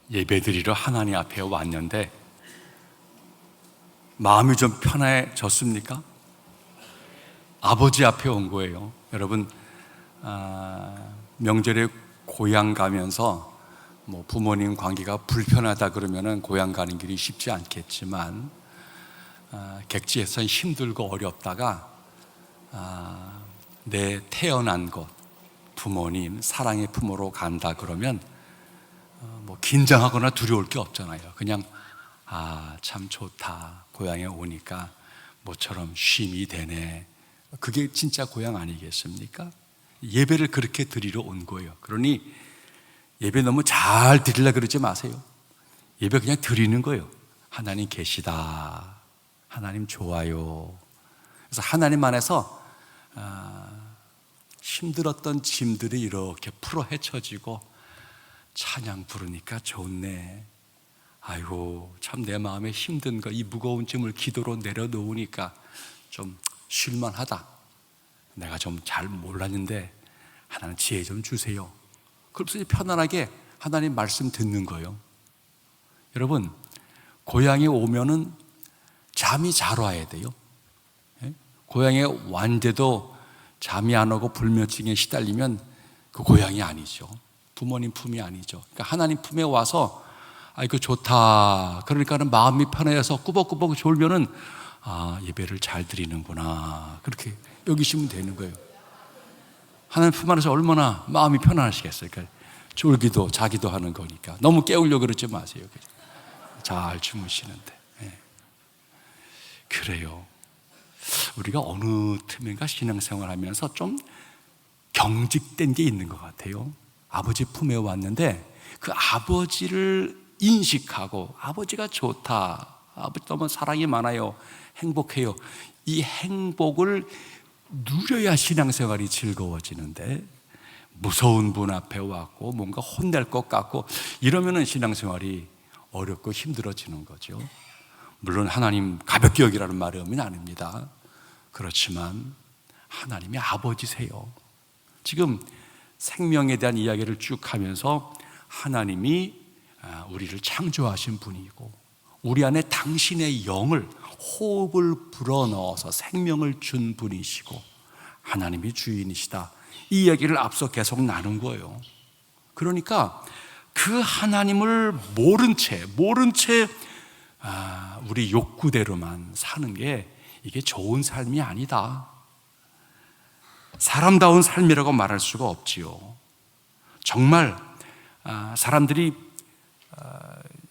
예배드리러 하나님 앞에 왔는데 마음이 좀 편해졌습니까? 아버지 앞에 온 거예요. 여러분, 명절에 고향 가면서 부모님 관계가 불편하다 그러면은 고향 가는 길이 쉽지 않겠지만, 객지에선 힘들고 어렵다가 내 태어난 곳, 부모님 사랑의 품으로 간다 그러면 긴장하거나 두려울 게 없잖아요. 그냥 참 좋다, 고향에 오니까 모처럼 쉼이 되네. 그게 진짜 고향 아니겠습니까? 예배를 그렇게 드리러 온 거예요. 그러니 예배 너무 잘 드리려 그러지 마세요. 예배 그냥 드리는 거예요. 하나님 계시다, 하나님 좋아요. 그래서 하나님 안에서 힘들었던 짐들이 이렇게 풀어 헤쳐지고 찬양 부르니까 좋네. 아이고, 참 내 마음에 힘든 거, 이 무거운 짐을 기도로 내려놓으니까 좀 쉴만하다. 내가 좀 잘 몰랐는데 하나님 지혜 좀 주세요. 그래서 편안하게 하나님 말씀 듣는 거예요. 여러분, 고향에 오면은 잠이 잘 와야 돼요. 고향에 왔는데도 잠이 안 오고 불면증에 시달리면 그 고향이 아니죠. 부모님 품이 아니죠. 그러니까 하나님 품에 와서 이거 좋다, 그러니까는 마음이 편해져서 꾸벅꾸벅 졸면은 예배를 잘 드리는구나, 그렇게 여기시면 되는 거예요. 하나님 품 안에서 얼마나 마음이 편안하시겠어요. 그러니까 졸기도 자기도 하는 거니까 너무 깨우려고 그러지 마세요. 잘 주무시는데. 그래요. 우리가 어느 틈인가 신앙생활 하면서 좀 경직된 게 있는 것 같아요. 아버지 품에 왔는데 그 아버지를 인식하고, 아버지가 좋다, 아버지 너무 사랑이 많아요, 행복해요, 이 행복을 누려야 신앙생활이 즐거워지는데, 무서운 분 앞에 왔고 뭔가 혼낼 것 같고 이러면은 신앙생활이 어렵고 힘들어지는 거죠. 물론 하나님 가볍게 여기라는 말은 아닙니다. 그렇지만 하나님이 아버지세요. 지금 생명에 대한 이야기를 쭉 하면서 하나님이 우리를 창조하신 분이고, 우리 안에 당신의 영을, 호흡을 불어넣어서 생명을 준 분이시고 하나님이 주인이시다, 이 이야기를 앞서 계속 나눈 거예요. 그러니까 그 하나님을 모른 채 우리 욕구대로만 사는 게 이게 좋은 삶이 아니다. 사람다운 삶이라고 말할 수가 없지요. 정말 사람들이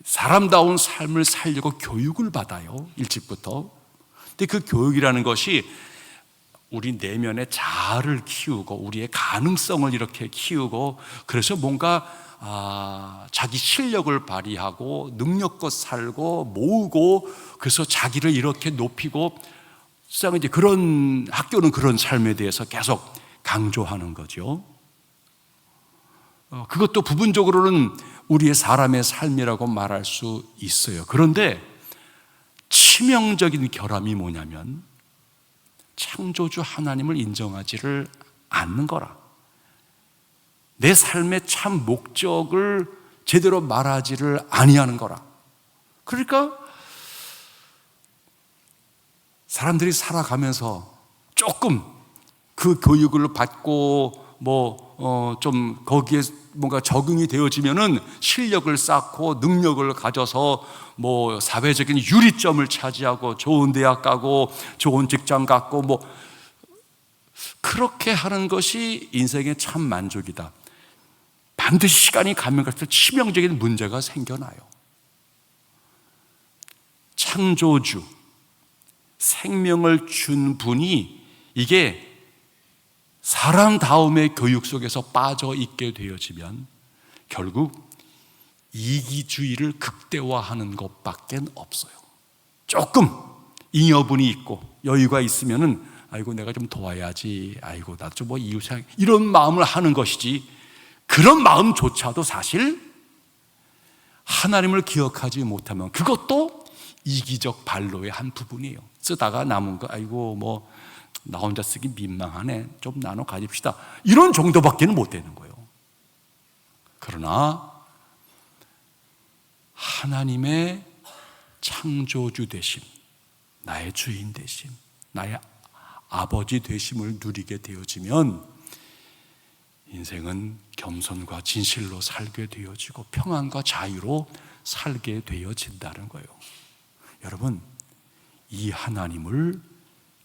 사람다운 삶을 살려고 교육을 받아요, 일찍부터. 근데 그 교육이라는 것이 우리 내면의 자아를 키우고 우리의 가능성을 이렇게 키우고, 그래서 뭔가 자기 실력을 발휘하고 능력껏 살고 모으고, 그래서 자기를 이렇게 높이고, 세상에 이제 그런 학교는 그런 삶에 대해서 계속 강조하는 거죠. 그것도 부분적으로는 우리의 사람의 삶이라고 말할 수 있어요. 그런데 치명적인 결함이 뭐냐면 창조주 하나님을 인정하지를 않는 거라. 내 삶의 참 목적을 제대로 말하지를 아니하는 거라. 그러니까 사람들이 살아가면서 조금 그 교육을 받고 좀 거기에 뭔가 적응이 되어지면은 실력을 쌓고 능력을 가져서 사회적인 유리점을 차지하고 좋은 대학 가고 좋은 직장 갖고 그렇게 하는 것이 인생의 참 만족이다. 반드시 시간이 가면 갈수록 치명적인 문제가 생겨나요. 창조주, 생명을 준 분이 이게 사람다움의 교육 속에서 빠져 있게 되어지면 결국 이기주의를 극대화하는 것밖에 없어요. 조금 잉여분이 있고 여유가 있으면은 아이고 내가 좀 도와야지, 아이고 나도 좀 이웃에, 이런 마음을 하는 것이지, 그런 마음조차도 사실 하나님을 기억하지 못하면 그것도 이기적 반로의 한 부분이에요. 쓰다가 남은 거 아이고 나 혼자 쓰기 민망하네, 좀 나눠 가집시다, 이런 정도밖에는 못 되는 거예요. 그러나 하나님의 창조주 되심, 나의 주인 되심, 나의 아버지 되심을 누리게 되어지면 인생은 겸손과 진실로 살게 되어지고 평안과 자유로 살게 되어진다는 거예요. 여러분, 이 하나님을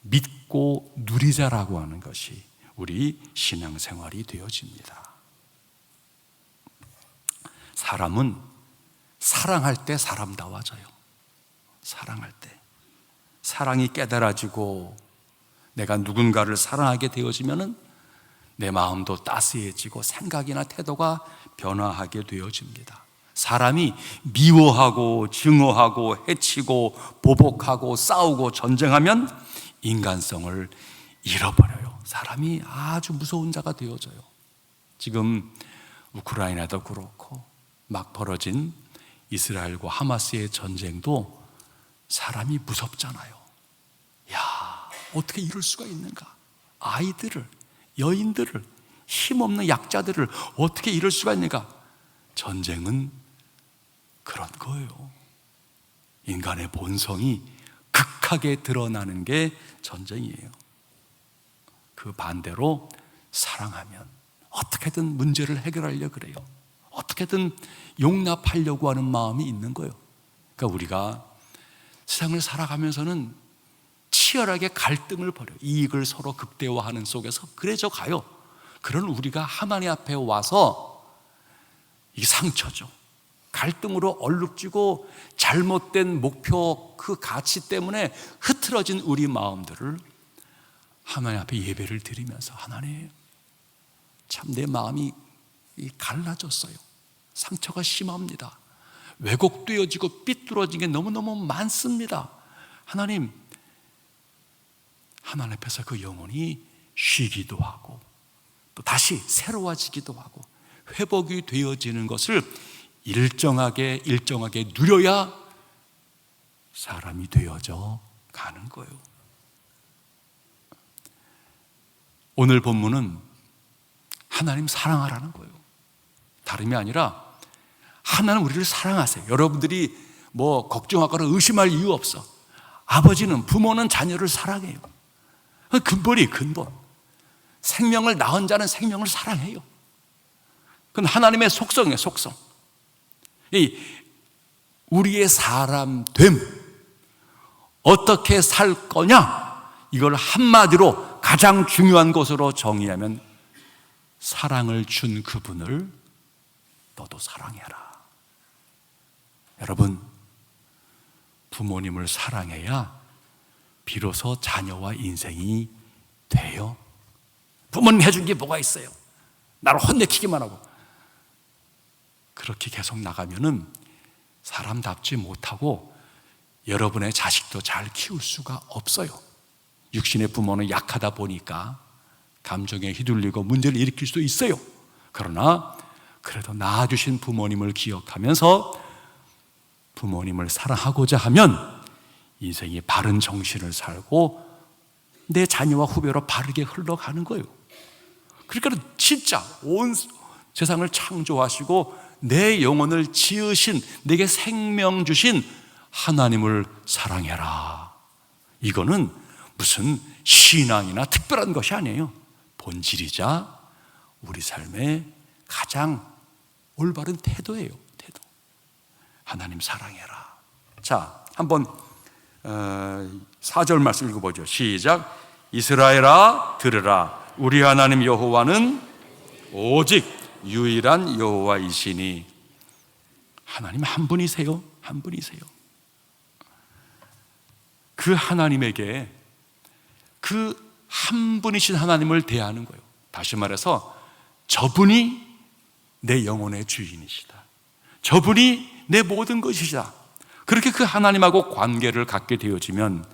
믿고 누리자라고 하는 것이 우리 신앙생활이 되어집니다. 사람은 사랑할 때 사람다워져요. 사랑할 때 사랑이 깨달아지고 내가 누군가를 사랑하게 되어지면은 내 마음도 따스해지고 생각이나 태도가 변화하게 되어집니다. 사람이 미워하고 증오하고 해치고 보복하고 싸우고 전쟁하면 인간성을 잃어버려요. 사람이 아주 무서운 자가 되어져요. 지금 우크라이나도 그렇고 막 벌어진 이스라엘과 하마스의 전쟁도 사람이 무섭잖아요. 야, 어떻게 이럴 수가 있는가? 아이들을, 여인들을, 힘없는 약자들을 어떻게 이럴 수가 있는가? 전쟁은 그런 거예요. 인간의 본성이 극하게 드러나는 게 전쟁이에요. 그 반대로 사랑하면 어떻게든 문제를 해결하려고 그래요. 어떻게든 용납하려고 하는 마음이 있는 거예요. 그러니까 우리가 세상을 살아가면서는 치열하게 갈등을 벌여요. 이익을 서로 극대화하는 속에서 그래져 가요. 그런 우리가 하나님 앞에 와서 이게 상처죠. 갈등으로 얼룩지고 잘못된 목표 그 가치 때문에 흐트러진 우리 마음들을 하나님 앞에 예배를 드리면서 하나님, 참 내 마음이 갈라졌어요. 상처가 심합니다. 왜곡되어지고 삐뚤어진 게 너무너무 많습니다. 하나님 앞에서 그 영혼이 쉬기도 하고 또 다시 새로워지기도 하고 회복이 되어지는 것을 일정하게 누려야 사람이 되어져 가는 거예요. 오늘 본문은 하나님 사랑하라는 거예요. 다름이 아니라 하나님 우리를 사랑하세요. 여러분들이 뭐 걱정하거나 의심할 이유 없어. 아버지는, 부모는 자녀를 사랑해요. 근본이 근본. 생명을 낳은 자는 생명을 사랑해요. 그건 하나님의 속성이에요. 속성. 우리의 사람됨, 어떻게 살 거냐, 이걸 한마디로 가장 중요한 것으로 정의하면 사랑을 준 그분을 너도 사랑해라. 여러분, 부모님을 사랑해야 비로소 자녀와 인생이 돼요. 부모님 해준 게 뭐가 있어요? 나를 혼내키기만 하고. 그렇게 계속 나가면은 사람답지 못하고 여러분의 자식도 잘 키울 수가 없어요. 육신의 부모는 약하다 보니까 감정에 휘둘리고 문제를 일으킬 수도 있어요. 그러나 그래도 낳아주신 부모님을 기억하면서 부모님을 사랑하고자 하면 인생이 바른 정신을 살고 내 자녀와 후배로 바르게 흘러가는 거예요. 그러니까 진짜 온 세상을 창조하시고 내 영혼을 지으신, 내게 생명 주신 하나님을 사랑해라. 이거는 무슨 신앙이나 특별한 것이 아니에요. 본질이자 우리 삶의 가장 올바른 태도예요. 태도. 하나님 사랑해라. 자, 한번 4절 말씀 읽어보죠. 시작. 이스라엘아 들으라. 우리 하나님 여호와는 오직 유일한 여호와이시니. 하나님 한 분이세요. 한 분이세요. 그 하나님에게 그 한 분이신 하나님을 대하는 거예요. 다시 말해서 저분이 내 영혼의 주인이시다. 저분이 내 모든 것이시다. 그렇게 그 하나님하고 관계를 갖게 되어지면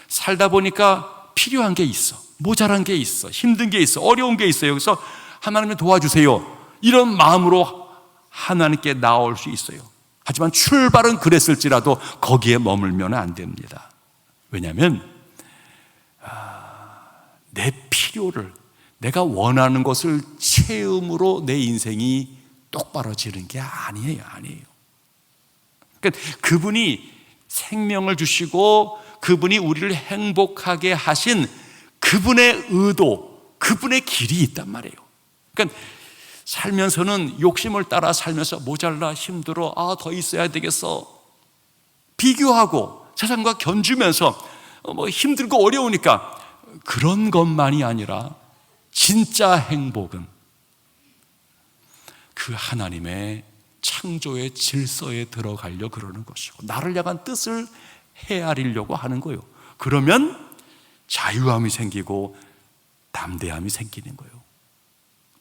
살다 보니까 필요한 게 있어, 모자란 게 있어, 힘든 게 있어, 어려운 게 있어요. 그래서 하나님을 도와주세요, 이런 마음으로 하나님께 나올 수 있어요. 하지만 출발은 그랬을지라도 거기에 머물면 안 됩니다. 왜냐하면 내 필요를, 내가 원하는 것을 채움으로 내 인생이 똑바로 지는 게 아니에요. 그러니까 그분이 생명을 주시고 그분이 우리를 행복하게 하신 그분의 의도, 그분의 길이 있단 말이에요. 그러니까 살면서는 욕심을 따라 살면서 모자라, 힘들어, 더 있어야 되겠어, 비교하고 세상과 견주면서 힘들고 어려우니까, 그런 것만이 아니라 진짜 행복은 그 하나님의 창조의 질서에 들어가려 그러는 것이고 나를 향한 뜻을 헤아리려고 하는 거예요. 그러면 자유함이 생기고 담대함이 생기는 거예요.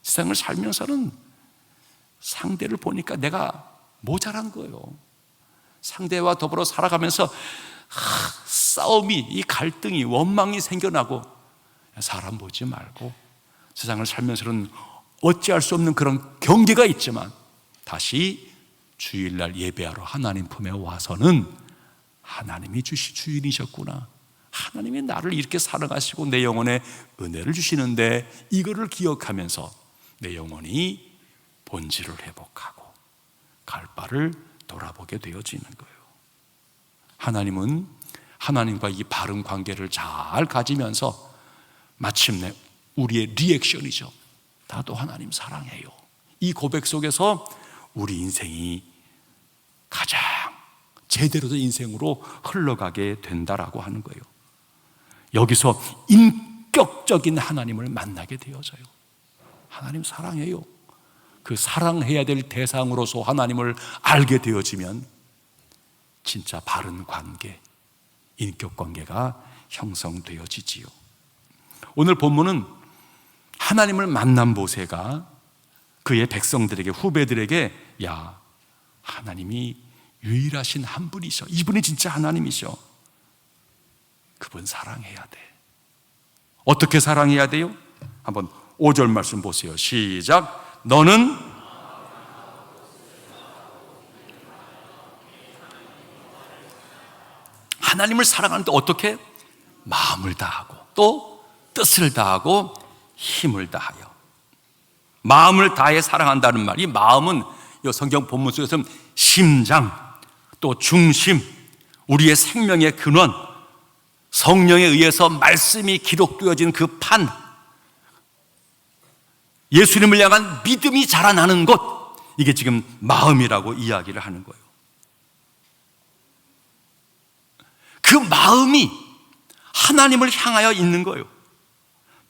세상을 살면서는 상대를 보니까 내가 모자란 거예요. 상대와 더불어 살아가면서 싸움이, 이 갈등이, 원망이 생겨나고, 사람 보지 말고 세상을 살면서는 어찌할 수 없는 그런 경계가 있지만 다시 주일날 예배하러 하나님 품에 와서는 하나님이 주인이셨구나, 하나님이 나를 이렇게 사랑하시고 내 영혼에 은혜를 주시는데, 이거를 기억하면서 내 영혼이 본질을 회복하고 갈 바를 돌아보게 되어지는 거예요. 하나님은 하나님과 이 바른 관계를 잘 가지면서 마침내 우리의 리액션이죠. 나도 하나님 사랑해요. 이 고백 속에서 우리 인생이 가장 제대로 된 인생으로 흘러가게 된다라고 하는 거예요. 여기서 인격적인 하나님을 만나게 되어져요. 하나님 사랑해요. 그 사랑해야 될 대상으로서 하나님을 알게 되어지면 진짜 바른 관계, 인격 관계가 형성되어지지요. 오늘 본문은 하나님을 만난 모세가 그의 백성들에게, 후배들에게, 야, 하나님이 유일하신 한 분이셔, 이분이 진짜 하나님이셔, 그분 사랑해야 돼. 어떻게 사랑해야 돼요? 한번 5절 말씀 보세요. 시작. 너는 하나님을 사랑하는데 어떻게? 마음을 다하고 또 뜻을 다하고 힘을 다하여. 마음을 다해 사랑한다는 말, 이 마음은 이 성경 본문 속에서는 심장, 또 중심, 우리의 생명의 근원, 성령에 의해서 말씀이 기록되어진 그 판, 예수님을 향한 믿음이 자라나는 곳, 이게 지금 마음이라고 이야기를 하는 거예요. 그 마음이 하나님을 향하여 있는 거예요.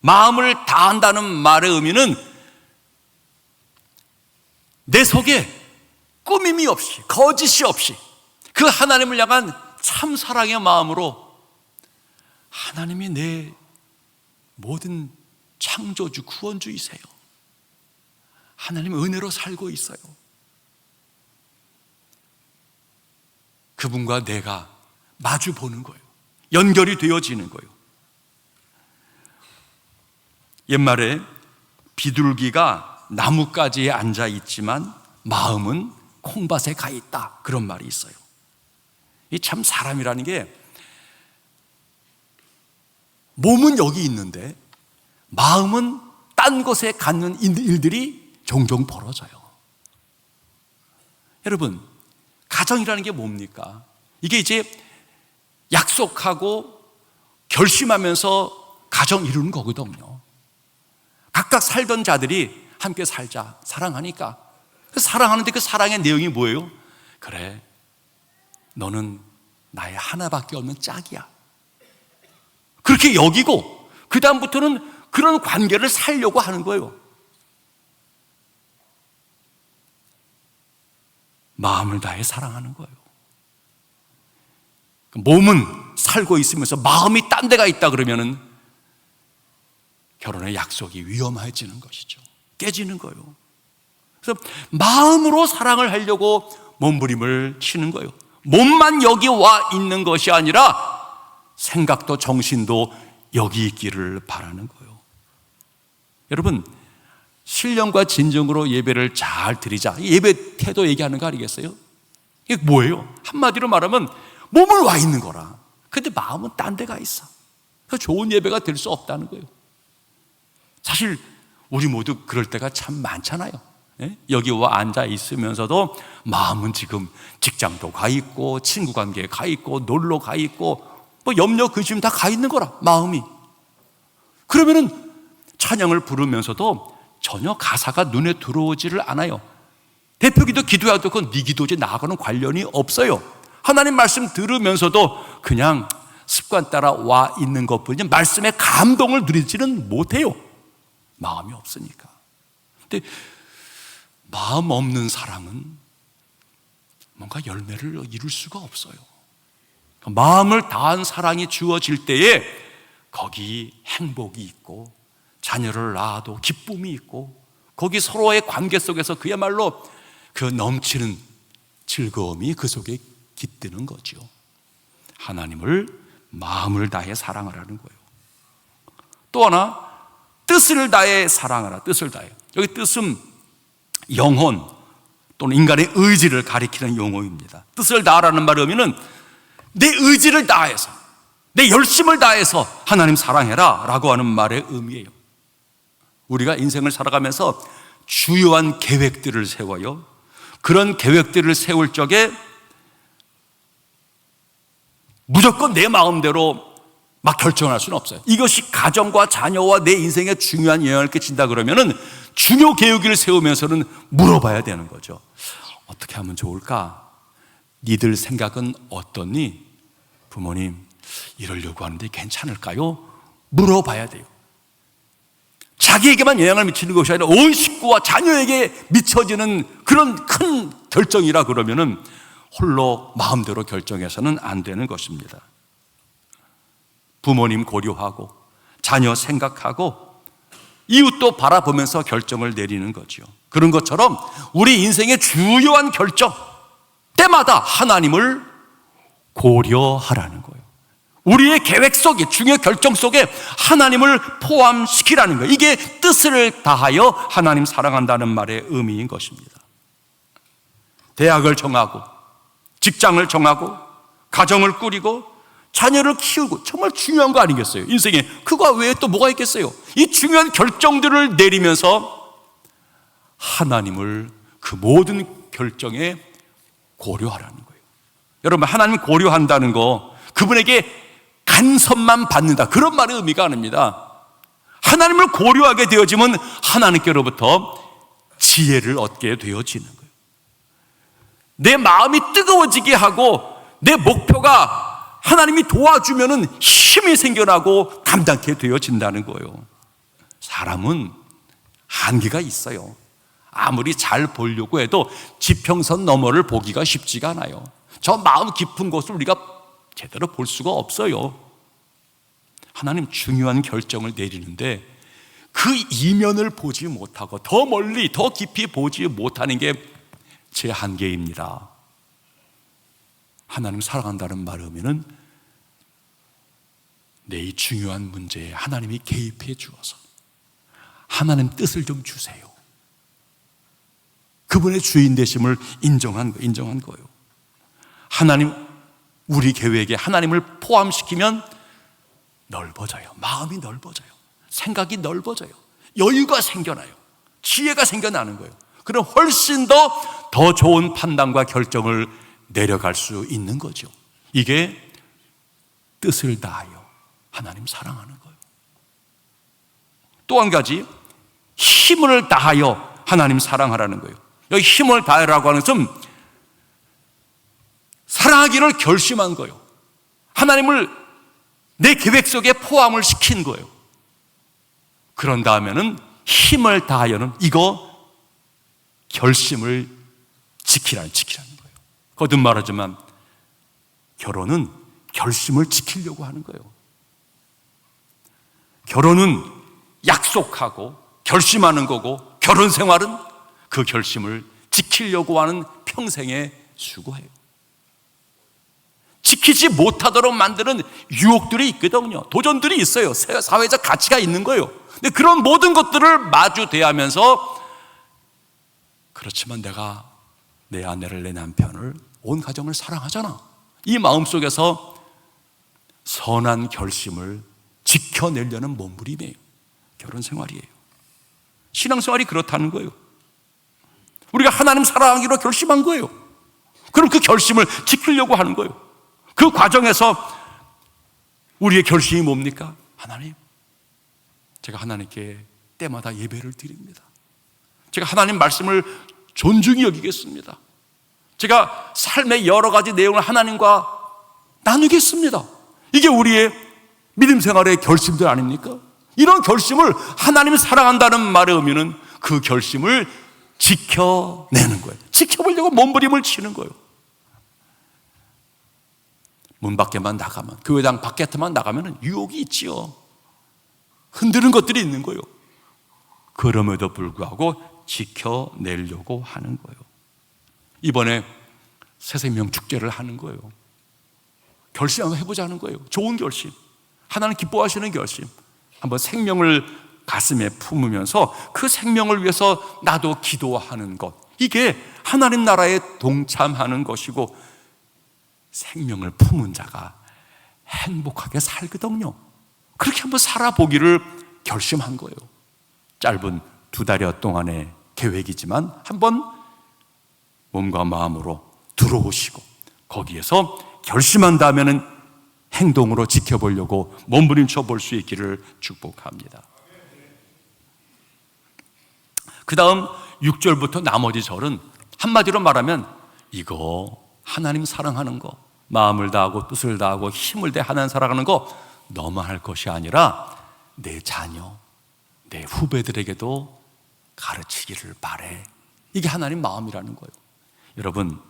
마음을 다한다는 말의 의미는 내 속에 꾸밈이 없이, 거짓이 없이 그 하나님을 향한 참 사랑의 마음으로, 하나님이 내 모든 창조주, 구원주이세요. 하나님 은혜로 살고 있어요. 그분과 내가 마주 보는 거예요. 연결이 되어지는 거예요. 옛말에 비둘기가 나뭇가지에 앉아 있지만 마음은 콩밭에 가 있다, 그런 말이 있어요. 이 참 사람이라는 게 몸은 여기 있는데 마음은 딴 곳에 갖는 일들이 종종 벌어져요. 여러분, 가정이라는 게 뭡니까? 이게 이제 약속하고 결심하면서 가정 이루는 거거든요. 각각 살던 자들이 함께 살자, 사랑하니까. 사랑하는데 그 사랑의 내용이 뭐예요? 그래, 너는 나의 하나밖에 없는 짝이야, 그렇게 여기고 그 다음부터는 그런 관계를 살려고 하는 거예요. 마음을 다해 사랑하는 거예요. 몸은 살고 있으면서 마음이 딴 데가 있다 그러면은 결혼의 약속이 위험해지는 것이죠. 깨지는 거예요. 그래서 마음으로 사랑을 하려고 몸부림을 치는 거예요. 몸만 여기 와 있는 것이 아니라 생각도 정신도 여기 있기를 바라는 거예요. 여러분, 신령과 진정으로 예배를 잘 드리자, 예배 태도 얘기하는 거 아니겠어요? 이게 뭐예요? 한마디로 말하면 몸을 와 있는 거라. 근데 마음은 딴 데가 있어. 그 좋은 예배가 될 수 없다는 거예요. 사실 우리 모두 그럴 때가 참 많잖아요. 여기 와 앉아 있으면서도 마음은 지금 직장도 가 있고 친구 관계에 가 있고 놀러 가 있고 뭐 염려 근심 다 가 있는 거라, 마음이. 그러면은 찬양을 부르면서도 전혀 가사가 눈에 들어오지를 않아요. 대표기도 기도해도 그건 네 기도지 나하고는 관련이 없어요. 하나님 말씀 들으면서도 그냥 습관 따라 와 있는 것뿐이지 말씀의 감동을 누리지는 못해요. 마음이 없으니까. 근데 마음 없는 사람은 뭔가 열매를 이룰 수가 없어요. 마음을 다한 사랑이 주어질 때에 거기 행복이 있고 자녀를 낳아도 기쁨이 있고 거기 서로의 관계 속에서 그야말로 그 넘치는 즐거움이 그 속에 깃드는 거죠. 하나님을 마음을 다해 사랑하라는 거예요. 또 하나, 뜻을 다해 사랑하라. 뜻을 다해. 여기 뜻은 영혼 또는 인간의 의지를 가리키는 용어입니다. 뜻을 다하라는 말의 의미는 내 의지를 다해서, 내 열심을 다해서 하나님 사랑해라 라고 하는 말의 의미예요. 우리가 인생을 살아가면서 주요한 계획들을 세워요. 그런 계획들을 세울 적에 무조건 내 마음대로 막 결정할 수는 없어요. 이것이 가정과 자녀와 내 인생에 중요한 영향을 끼친다 그러면은 중요 계획을 세우면서는 물어봐야 되는 거죠. 어떻게 하면 좋을까? 니들 생각은 어떻니? 부모님, 이러려고 하는데 괜찮을까요? 물어봐야 돼요. 자기에게만 영향을 미치는 것이 아니라 온 식구와 자녀에게 미쳐지는 그런 큰 결정이라 그러면은 홀로 마음대로 결정해서는 안 되는 것입니다. 부모님 고려하고 자녀 생각하고 이웃도 바라보면서 결정을 내리는 거죠. 그런 것처럼 우리 인생의 주요한 결정 때마다 하나님을 고려하라는 거예요. 우리의 계획 속에, 중요 결정 속에 하나님을 포함시키라는 거예요. 이게 뜻을 다하여 하나님 사랑한다는 말의 의미인 것입니다. 대학을 정하고 직장을 정하고 가정을 꾸리고 자녀를 키우고 정말 중요한 거 아니겠어요? 인생에 그거 외에 또 뭐가 있겠어요? 이 중요한 결정들을 내리면서 하나님을 그 모든 결정에 고려하라는 거예요. 여러분, 하나님 고려한다는 거 그분에게 간섭만 받는다 그런 말의 의미가 아닙니다. 하나님을 고려하게 되어지면 하나님께로부터 지혜를 얻게 되어지는 거예요. 내 마음이 뜨거워지게 하고 내 목표가 하나님이 도와주면은 힘이 생겨나고 감당케 되어진다는 거예요. 사람은 한계가 있어요. 아무리 잘 보려고 해도 지평선 너머를 보기가 쉽지가 않아요. 저 마음 깊은 곳을 우리가 제대로 볼 수가 없어요. 하나님 중요한 결정을 내리는데 그 이면을 보지 못하고 더 멀리 더 깊이 보지 못하는 게 제 한계입니다. 하나님 사랑한다는 말의 의미는 내 이 중요한 문제에 하나님이 개입해 주어서 하나님 뜻을 좀 주세요. 그분의 주인 되심을 인정한 거예요. 하나님, 우리 계획에 하나님을 포함시키면 넓어져요. 마음이 넓어져요. 생각이 넓어져요. 여유가 생겨나요. 지혜가 생겨나는 거예요. 그럼 훨씬 더 좋은 판단과 결정을 내려갈 수 있는 거죠. 이게 뜻을 다하여 하나님 사랑하는 거예요. 또 한 가지, 힘을 다하여 하나님 사랑하라는 거예요. 여기 힘을 다하라고 하는 것은 사랑하기를 결심한 거예요. 하나님을 내 계획 속에 포함을 시킨 거예요. 그런 다음에는 힘을 다하여는 이거 결심을 지키라는 거예요. 거듭 말하지만 결혼은 결심을 지키려고 하는 거예요. 결혼은 약속하고 결심하는 거고 결혼 생활은 그 결심을 지키려고 하는 평생의 수고예요. 지키지 못하도록 만드는 유혹들이 있거든요. 도전들이 있어요. 사회적 가치가 있는 거예요. 근데 그런 모든 것들을 마주 대하면서 그렇지만 내가 내 아내를, 내 남편을, 온 가정을 사랑하잖아. 이 마음속에서 선한 결심을 지켜내려는 몸부림이에요. 결혼 생활이에요. 신앙생활이 그렇다는 거예요. 우리가 하나님 사랑하기로 결심한 거예요. 그럼 그 결심을 지키려고 하는 거예요. 그 과정에서 우리의 결심이 뭡니까? 하나님, 제가 하나님께 때마다 예배를 드립니다. 제가 하나님 말씀을 존중히 여기겠습니다. 제가 삶의 여러 가지 내용을 하나님과 나누겠습니다. 이게 우리의 믿음 생활의 결심들 아닙니까? 이런 결심을 하나님 사랑한다는 말의 의미는 그 결심을 지켜내는 거예요. 지켜보려고 몸부림을 치는 거예요. 문 밖에만 나가면, 교회당 밖에만 나가면 유혹이 있지요. 흔드는 것들이 있는 거예요. 그럼에도 불구하고 지켜내려고 하는 거예요. 이번에 새생명 축제를 하는 거예요. 결심 한번 해보자는 거예요. 좋은 결심, 하나님 기뻐하시는 결심. 한번 생명을 가슴에 품으면서 그 생명을 위해서 나도 기도하는 것, 이게 하나님 나라에 동참하는 것이고, 생명을 품은 자가 행복하게 살거든요. 그렇게 한번 살아보기를 결심한 거예요. 짧은 2달여 동안의 계획이지만 한번 몸과 마음으로 들어오시고, 거기에서 결심한다면은 행동으로 지켜보려고 몸부림쳐 볼 수 있기를 축복합니다. 그 다음 6절부터 나머지 절은 한마디로 말하면 이거 하나님 사랑하는 거, 마음을 다하고 뜻을 다하고 힘을 다해 하나님 사랑하는 거 너무 할 것이 아니라 내 자녀, 내 후배들에게도 가르치기를 바래. 이게 하나님 마음이라는 거예요. 여러분,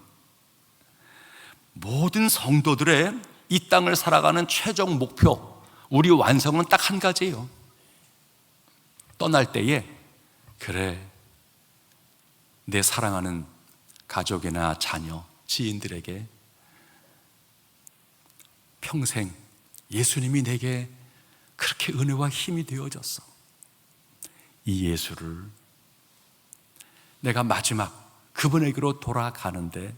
모든 성도들의 이 땅을 살아가는 최종 목표, 우리 완성은 딱 한 가지예요. 떠날 때에 그래, 내 사랑하는 가족이나 자녀, 지인들에게 평생 예수님이 내게 그렇게 은혜와 힘이 되어졌어. 이 예수를 내가 마지막 그분에게로 돌아가는데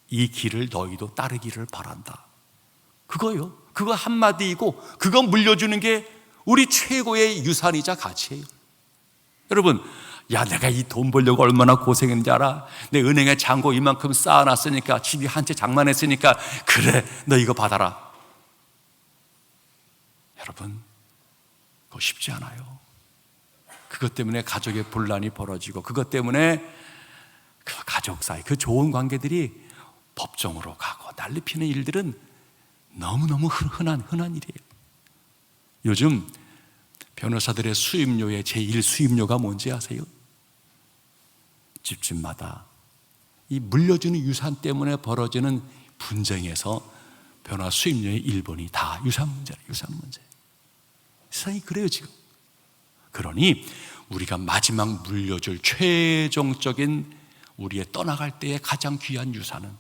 이 길을 너희도 따르기를 바란다. 그거요. 그거 한마디이고, 그거 물려주는 게 우리 최고의 유산이자 가치예요. 여러분, 야, 내가 이 돈 벌려고 얼마나 고생했는지 알아? 내 은행에 잔고 이만큼 쌓아놨으니까, 집이 한 채 장만했으니까, 그래, 너 이거 받아라. 여러분, 그거 쉽지 않아요. 그것 때문에 가족의 분란이 벌어지고, 그것 때문에 그 가족 사이 그 좋은 관계들이 법정으로 가고 난리 피는 일들은 너무너무 흔한 일이에요. 요즘 변호사들의 수임료의 제1 수임료가 뭔지 아세요? 집집마다 이 물려주는 유산 때문에 벌어지는 분쟁에서 변호사 수임료의 일본이 다 유산 문제예요. 유산 문제. 세상이 그래요 지금. 그러니 우리가 마지막 물려줄 최종적인 우리의 떠나갈 때의 가장 귀한 유산은,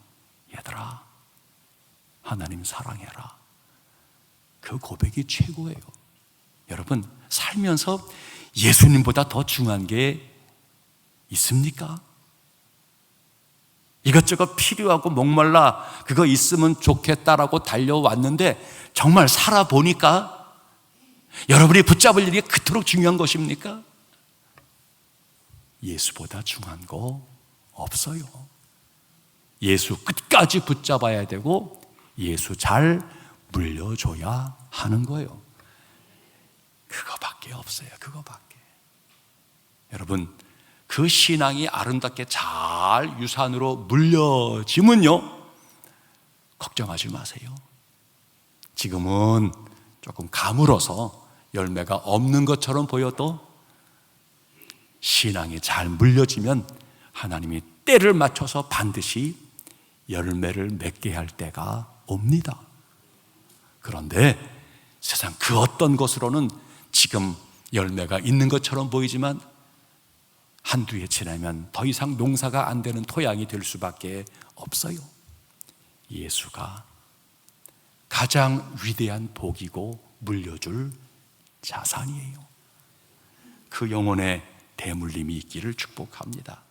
얘들아, 하나님 사랑해라. 그 고백이 최고예요. 여러분, 살면서 예수님보다 더 중요한 게 있습니까? 이것저것 필요하고 목말라 그거 있으면 좋겠다라고 달려왔는데 정말 살아보니까 여러분이 붙잡을 일이 그토록 중요한 것입니까? 예수보다 중요한 거 없어요. 예수 끝까지 붙잡아야 되고 예수 잘 물려줘야 하는 거예요. 그거밖에 없어요. 그거밖에. 여러분, 그 신앙이 아름답게 잘 유산으로 물려지면요, 걱정하지 마세요. 지금은 조금 가물어서 열매가 없는 것처럼 보여도 신앙이 잘 물려지면 하나님이 때를 맞춰서 반드시 열매를 맺게 할 때가 옵니다. 그런데 세상 그 어떤 것으로는 지금 열매가 있는 것처럼 보이지만 한두 해 지나면 더 이상 농사가 안 되는 토양이 될 수밖에 없어요. 예수가 가장 위대한 복이고 물려줄 자산이에요. 그 영혼의 대물림이 있기를 축복합니다.